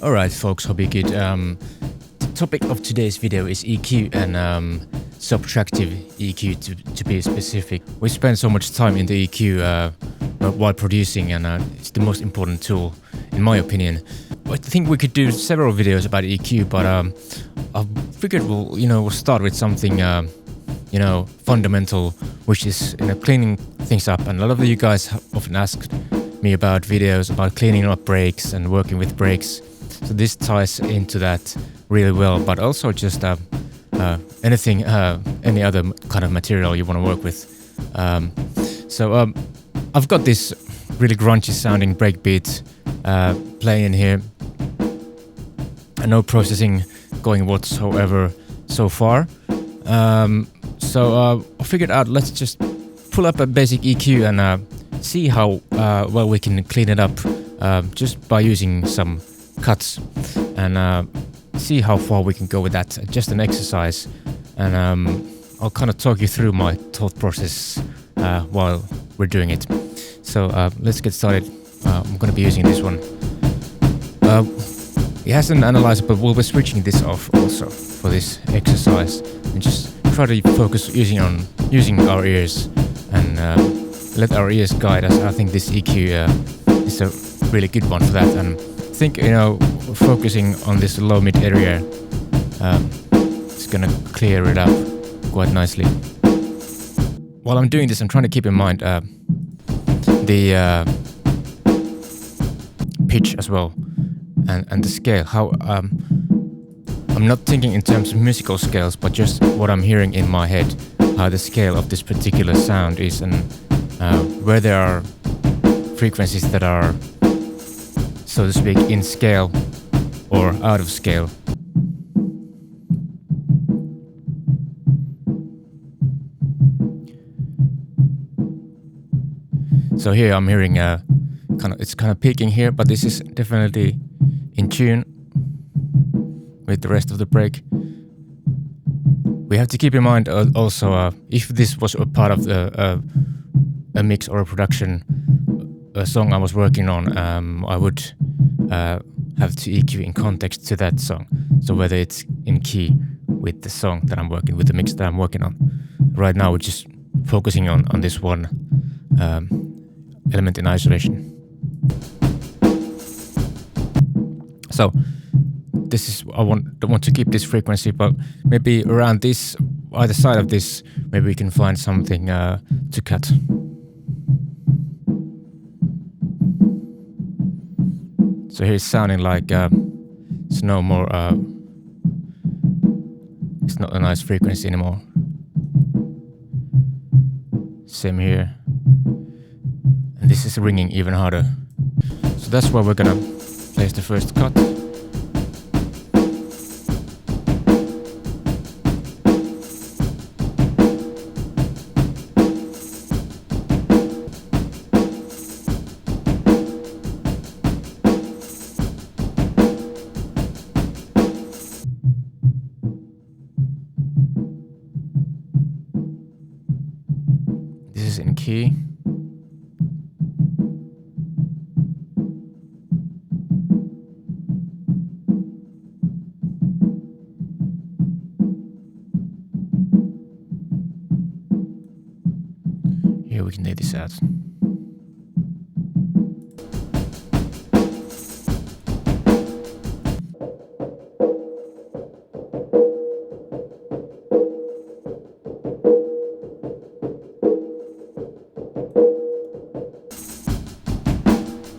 Alright folks, hope you're good. The topic of today's video is EQ and subtractive EQ to be specific. We spend so much time in the EQ while producing, and it's the most important tool in my opinion. I think we could do several videos about EQ, but I figured we'll start with something fundamental, which is cleaning things up. And a lot of you guys have often asked me about videos about cleaning up breaks and working with breaks. So this ties into that really well, but also just anything, any other kind of material you want to work with. So I've got this really grungy sounding breakbeat playing in here, and no processing going whatsoever so far. So I figured out, let's just pull up a basic EQ and see how well we can clean it up just by using some cuts, and see how far we can go with that. Just an exercise, and I'll kind of talk you through my thought process while we're doing it. So let's get started. I'm going to be using this one. It has an analyzer, but we'll be switching this off also for this exercise, and just try to focus using our ears and let our ears guide us. I think this EQ is a really good one for that, and I think focusing on this low mid area is gonna clear it up quite nicely. While I'm doing this, I'm trying to keep in mind the pitch as well, and the scale. How I'm not thinking in terms of musical scales, but just what I'm hearing in my head, how the scale of this particular sound is, and where there are frequencies that are, so to speak, in scale or out of scale. So here I'm hearing it's kind of peaking here, but this is definitely in tune with the rest of the break. We have to keep in mind also, if this was a part of a mix or a production, a song I was working on, I would have to EQ in context to that song. So whether it's in key with the song that I'm working with, the mix that I'm working on. Right now we're just focusing on this one element in isolation. So this is, I don't want to keep this frequency, but maybe around this, either side of this, maybe we can find something to cut. So here it's sounding like it's no more, it's not a nice frequency anymore. Same here. And this is ringing even harder. So that's where we're gonna place the first cut. This is in key. Here we can lay this out.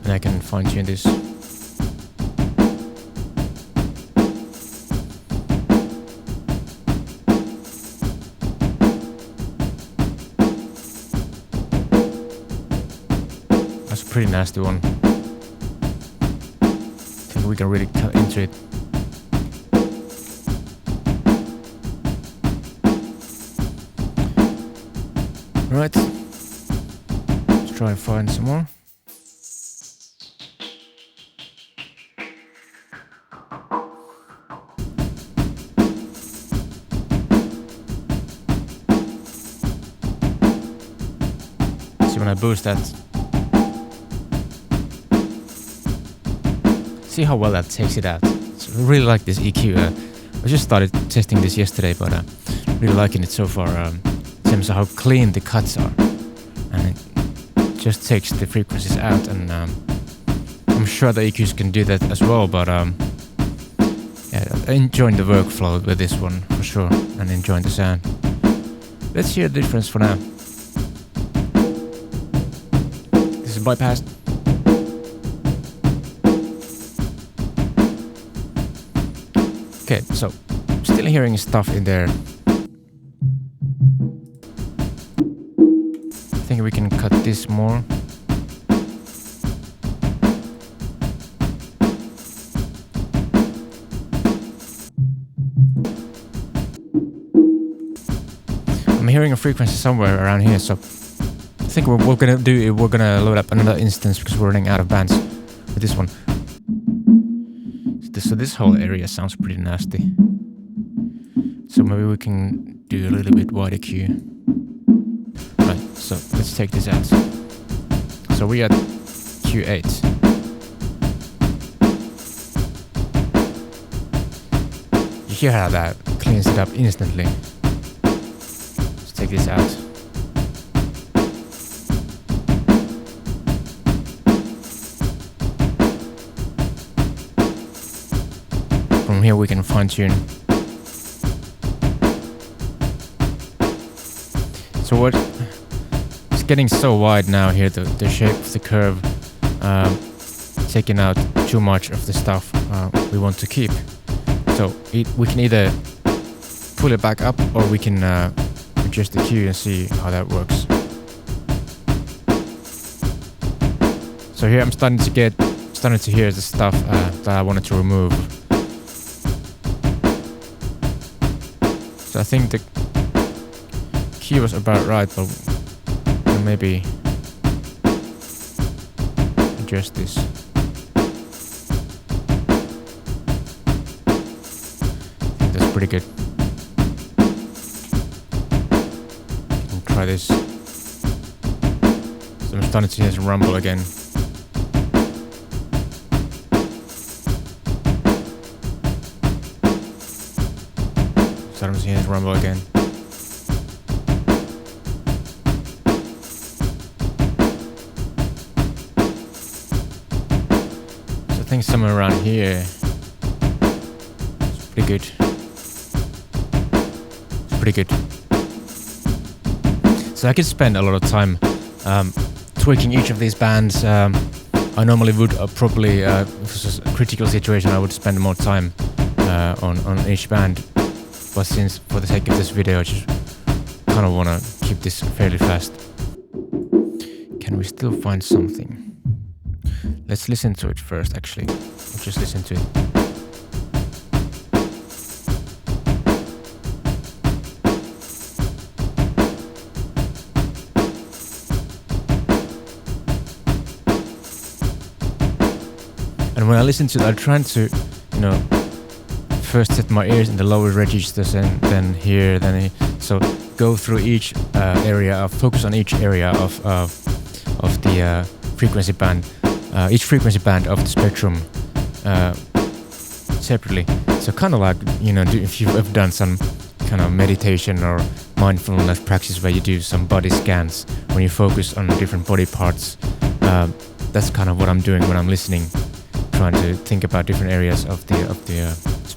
And I can fine tune this. That's a pretty nasty one. I think we can really cut into it. Right, let's try and find some more. See when I boost that, see how well that takes it out. So I really like this EQ. I just started testing this yesterday, but really liking it so far. In terms of how clean the cuts are, and it just takes the frequencies out. And I'm sure the EQs can do that as well. But yeah, I'm enjoying the workflow with this one for sure, and enjoying the sound. Let's hear the difference for now. This is bypassed. Okay, so still hearing stuff in there. I think we can cut this more. I'm hearing a frequency somewhere around here, so I think what we're gonna do is we're gonna load up another instance because we're running out of bands with this one. So this whole area sounds pretty nasty. So maybe we can do a little bit wider Q. Right, so let's take this out. So we are at Q8. You hear how that cleans it up instantly. Let's take this out. From here we can fine tune. So what? It's getting so wide now here, the shape of the curve, taking out too much of the stuff we want to keep. So we can either pull it back up or we can adjust the Q and see how that works. So here I'm starting to hear the stuff that I wanted to remove. So I think the key was about right, but maybe adjust this. I think that's pretty good. I'll try this. So I'm starting to hear some rumble again. Starting to hear this rumble again. So I think somewhere around here it's pretty good. It's pretty good. So I could spend a lot of time tweaking each of these bands. I normally would probably, if it was a critical situation, I would spend more time on each band. But since, for the sake of this video, I just kind of want to keep this fairly fast. Can we still find something? Let's listen to it first, actually. We'll just listen to it. And when I listen to it, I'm trying to, first set my ears in the lower registers and then here, so go through each area, focus on each area of the frequency band, each frequency band of the spectrum separately. So kind of like, if you've ever done some kind of meditation or mindfulness practice where you do some body scans, when you focus on different body parts, that's kind of what I'm doing when I'm listening, trying to think about different areas of the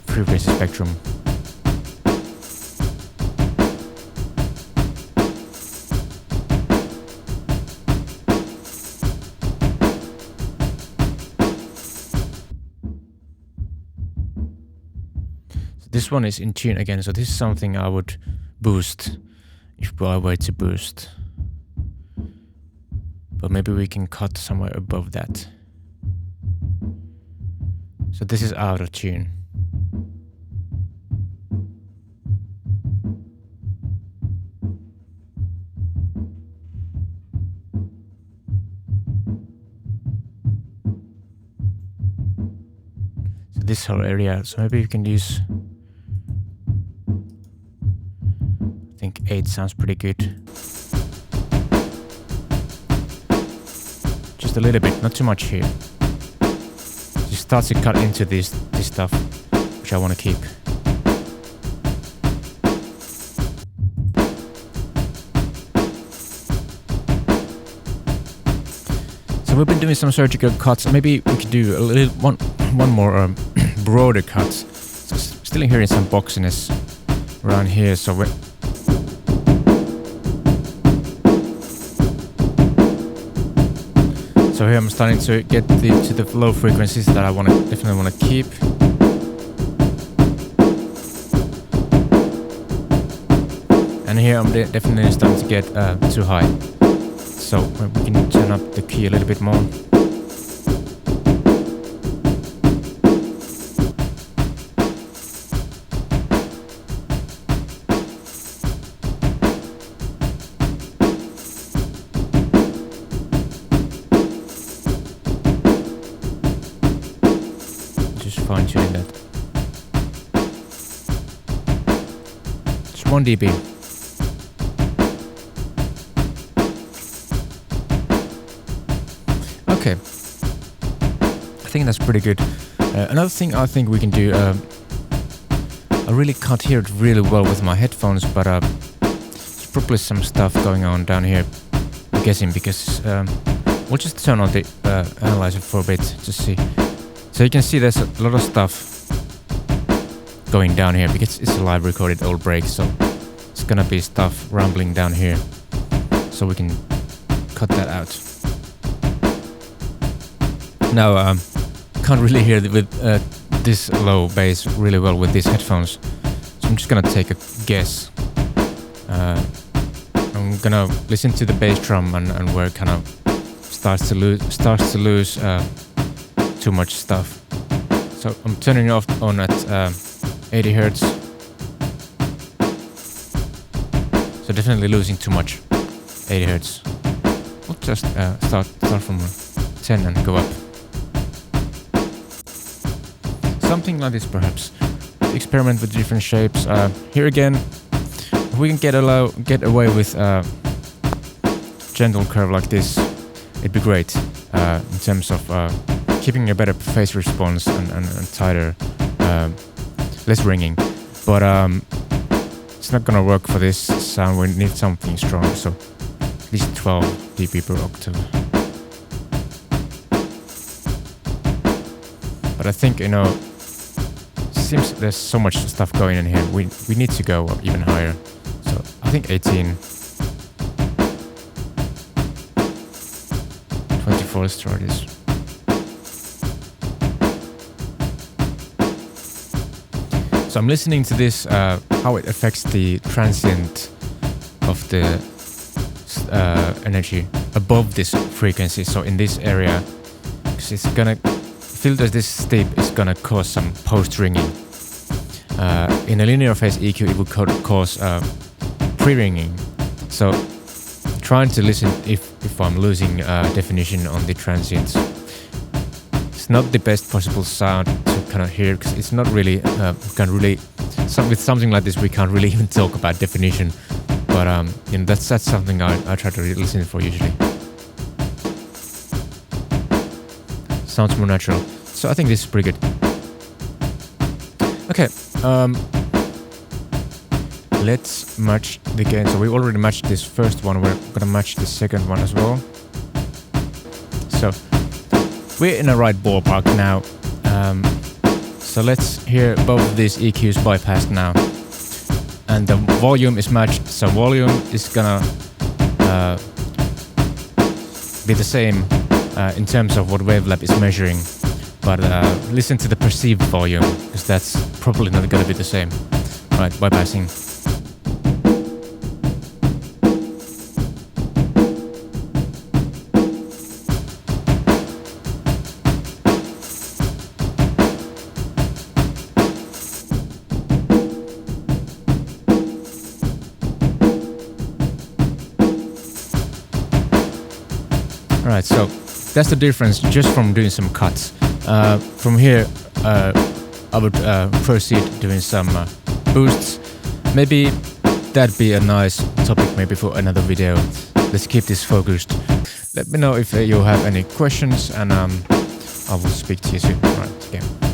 frequency spectrum. So this one is in tune again, so this is something I would boost if I were to boost. But maybe we can cut somewhere above that. So this is out of tune. So this whole area, so maybe you can use, I think 8 sounds pretty good. Just a little bit, not too much here. Just starts to cut into this stuff, which I want to keep. So we've been doing some surgical cuts. Maybe we could do a little one more broader cut. So still hearing some boxiness around here. So we're here I'm starting to get to the low frequencies that I definitely want to keep. And here I'm definitely starting to get too high. So we can turn up the key a little bit more. Fine tuning that. Just 1 dB. Okay. I think that's pretty good. Another thing I think we can do, I really can't hear it really well with my headphones, but there's probably some stuff going on down here, I'm guessing, because we'll just turn on the analyzer for a bit to see. So you can see there's a lot of stuff going down here because it's a live recorded old break, so it's gonna be stuff rumbling down here. So we can cut that out. Now, can't really hear with this low bass really well with these headphones, so I'm just gonna take a guess. I'm gonna listen to the bass drum and where it kind of starts to lose too much stuff. So I'm turning it off on at 80 Hertz. So definitely losing too much. 80 Hertz. We'll just start from 10 and go up. Something like this perhaps. Experiment with different shapes. Here again, if we can get away with gentle curve like this, it'd be great in terms of keeping a better phase response and tighter, less ringing. But it's not gonna work for this sound. We need something strong, so at least 12 dB per octave. But I think, seems there's so much stuff going in here. We need to go even higher. So I think 18. 24, let's try this. So I'm listening to this, how it affects the transient of the energy above this frequency. So in this area, because it's gonna filter this steep is gonna cause some post-ringing. In a linear phase EQ, it would cause pre-ringing. So trying to listen if I'm losing definition on the transients. It's not the best possible sound to kind of hear, because it's not really, with something like this we can't really even talk about definition, but that's something I try to listen for usually. Sounds more natural, so I think this is pretty good. Okay, let's match the gain. So we already matched this first one, we're gonna match the second one as well. So we're in the right ballpark now. So let's hear both of these EQs bypassed now. And the volume is matched, so volume is gonna be the same in terms of what Wavelab is measuring. But listen to the perceived volume, because that's probably not gonna be the same. Right, bypassing. Alright, so that's the difference just from doing some cuts. From here, I would proceed doing some boosts. Maybe that'd be a nice topic maybe for another video. Let's keep this focused. Let me know if you have any questions, and I will speak to you soon. All right, okay.